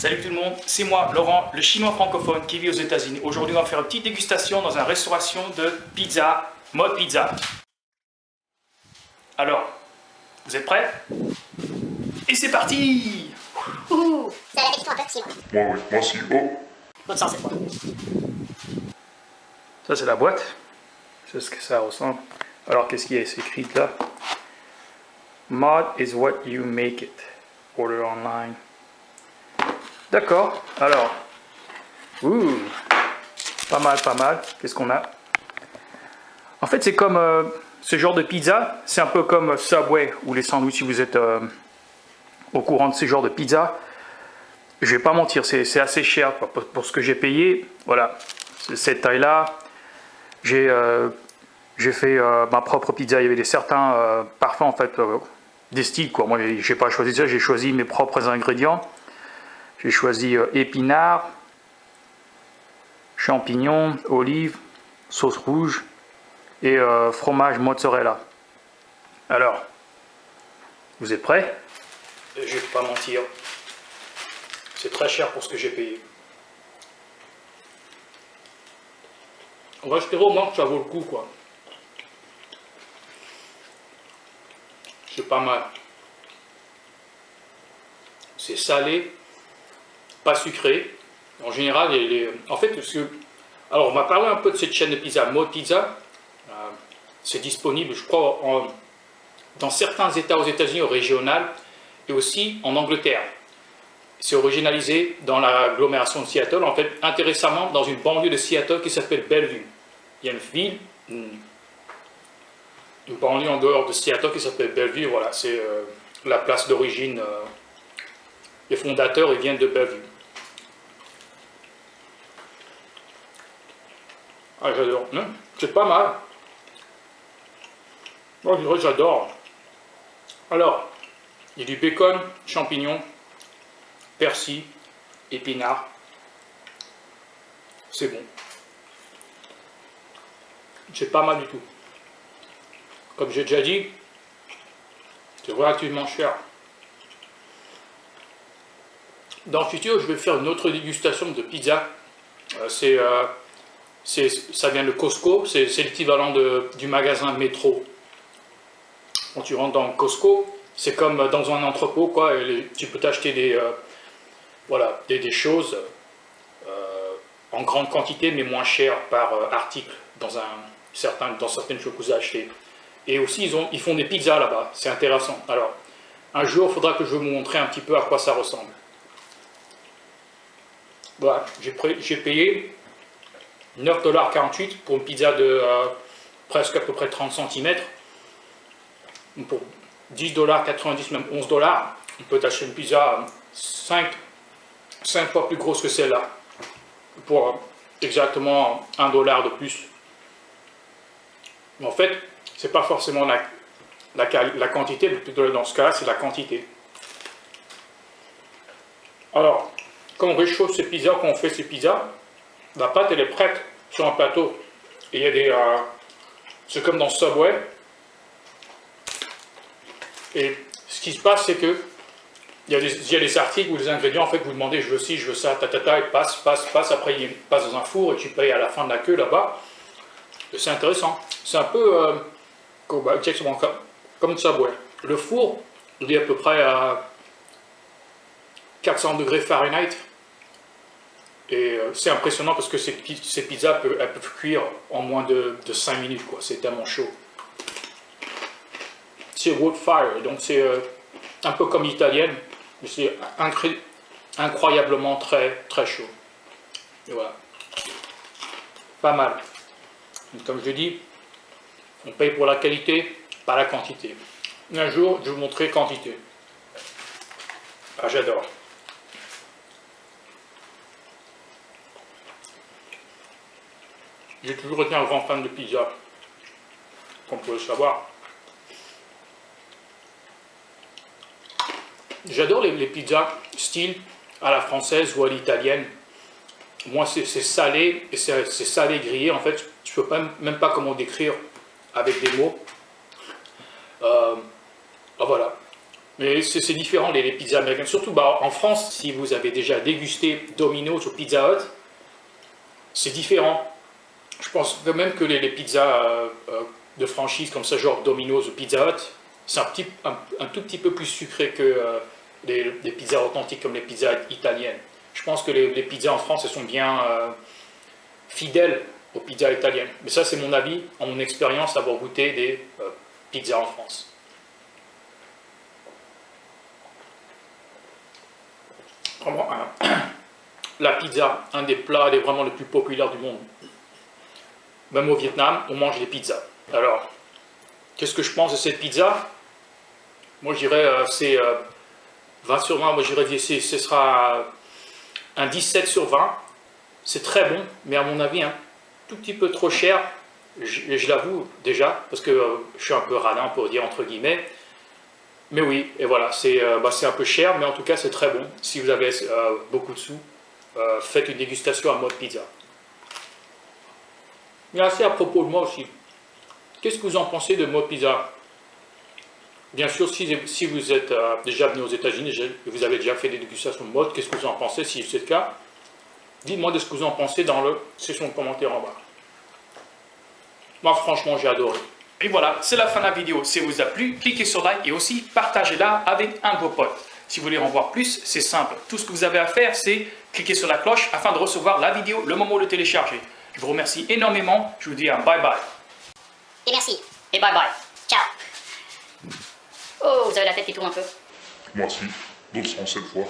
Salut tout le monde, c'est moi, Laurent, le chinois francophone qui vit aux États-Unis. Aujourd'hui, on va faire une petite dégustation dans une restauration de pizza, mode pizza. Alors, vous êtes prêts? Et c'est parti! Ouh, ça a l'appétit un peu petit, moi. Moi aussi. Oh, Bonne chance cette fois. Ça, c'est la boîte. C'est ce que ça ressemble. Alors, qu'est-ce qu'il y a écrit là? Mod is what you make it. Order online. D'accord. Alors, pas mal, pas mal. Qu'est-ce qu'on a? En fait, c'est comme ce genre de pizza. C'est un peu comme Subway ou les sandwichs. Si vous êtes au courant de ce genre de pizza, je vais pas mentir, c'est assez cher pour ce que j'ai payé. Voilà, cette taille-là. J'ai fait ma propre pizza. Il y avait certains parfums en fait, des styles quoi. Moi, j'ai pas choisi ça. J'ai choisi mes propres ingrédients. J'ai choisi épinards, champignons, olives, sauce rouge et fromage mozzarella. Alors, vous êtes prêts? Je vais pas mentir, c'est très cher pour ce que j'ai payé. On va espérer au moins que ça vaut le coup quoi. C'est pas mal. C'est salé, pas sucré. En général, en fait, alors on m'a parlé un peu de cette chaîne de pizza, Mode Pizza. C'est disponible, je crois, dans certains États aux États-Unis, au régional, et aussi en Angleterre. C'est originalisé dans l'agglomération de Seattle, en fait, intéressamment dans une banlieue de Seattle qui s'appelle Bellevue. Il y a une ville, une banlieue en dehors de Seattle qui s'appelle Bellevue, voilà, c'est la place d'origine. Les fondateurs, ils viennent de Bellevue. Ah, j'adore. C'est pas mal. Moi, j'adore. Alors, il y a du bacon, champignons, persil, épinards. C'est bon. C'est pas mal du tout. Comme j'ai déjà dit, c'est relativement cher. Dans le futur, je vais faire une autre dégustation de pizza. Ça vient de Costco, c'est l'équivalent du magasin Métro. Quand tu rentres dans Costco, c'est comme dans un entrepôt, quoi. Et tu peux t'acheter des choses en grande quantité, mais moins chères par article dans certaines choses que vous achetez. Et aussi, ils font des pizzas là-bas, c'est intéressant. Alors, un jour, il faudra que je vous montre un petit peu à quoi ça ressemble. Voilà, j'ai payé 9,48 $ pour une pizza de presque à peu près 30 cm. Pour 10,90 $, même 11 $, on peut acheter une pizza 5 fois plus grosse que celle-là. Pour exactement 1 $ de plus. Mais en fait, c'est pas forcément la quantité, mais plutôt dans ce cas-là, c'est la quantité. Alors, quand on réchauffe ces pizzas, quand on fait ces pizzas, la pâte elle est prête sur un plateau. Et il y a c'est comme dans Subway. Et ce qui se passe, c'est que il y a des articles ou des ingrédients, en fait, vous demandez je veux ci, je veux ça, tatata, et passe, après il passe dans un four et tu payes à la fin de la queue là-bas. C'est intéressant. C'est un peu comme Subway. Le four, il est à peu près à 400 degrés Fahrenheit. Et c'est impressionnant parce que ces pizzas elles peuvent cuire en moins de 5 minutes, quoi. C'est tellement chaud. C'est wood fire, donc c'est un peu comme l'italienne, mais c'est incroyablement très très chaud. Et voilà. Pas mal. Donc, comme je dis, on paye pour la qualité, pas la quantité. Un jour, je vous montrerai quantité. Ah, j'adore. J'ai toujours été un grand fan de pizza, comme vous pouvez le savoir. J'adore les pizzas style à la française ou à l'italienne. Moi, c'est salé, et c'est salé grillé. En fait, je ne peux même pas comment décrire avec des mots. Voilà. Mais c'est différent les pizzas américaines. Surtout en France, si vous avez déjà dégusté Domino's ou Pizza Hut, c'est différent. Je pense quand même que les pizzas de franchise comme ça, genre Domino's ou Pizza Hut, c'est un tout petit peu plus sucré que les pizzas authentiques comme les pizzas italiennes. Je pense que les pizzas en France, elles sont bien fidèles aux pizzas italiennes. Mais ça, c'est mon avis, en mon expérience d'avoir goûté des pizzas en France. Vraiment, la pizza, un des plats vraiment les plus populaires du monde. Même au Vietnam, on mange des pizzas. Alors, qu'est-ce que je pense de cette pizza? Moi, je dirais, c'est 20 sur 20. Moi, je dirais, ce sera un 17 sur 20. C'est très bon, mais à mon avis, un tout petit peu trop cher. Je l'avoue déjà, parce que je suis un peu radin, pour dire entre guillemets. Mais oui, et voilà, c'est un peu cher, mais en tout cas, c'est très bon. Si vous avez beaucoup de sous, faites une dégustation à mode pizza. Mais assez à propos de moi aussi. Qu'est-ce que vous en pensez de mode pizza? Bien sûr, si vous êtes déjà venu aux États-Unis, vous avez déjà fait des dégustations de mode, qu'est-ce que vous en pensez? Si c'est le cas, dites-moi de ce que vous en pensez dans la section de commentaires en bas. Moi, franchement, j'ai adoré. Et voilà, c'est la fin de la vidéo. Si elle vous a plu, cliquez sur like et aussi partagez-la avec un de vos potes. Si vous voulez en voir plus, c'est simple. Tout ce que vous avez à faire, c'est cliquer sur la cloche afin de recevoir la vidéo le moment où le télécharger. Je vous remercie énormément. Je vous dis un bye bye. Et merci. Et bye bye. Ciao. Oh, vous avez la tête qui tourne un peu. Moi aussi, dans le sens cette fois.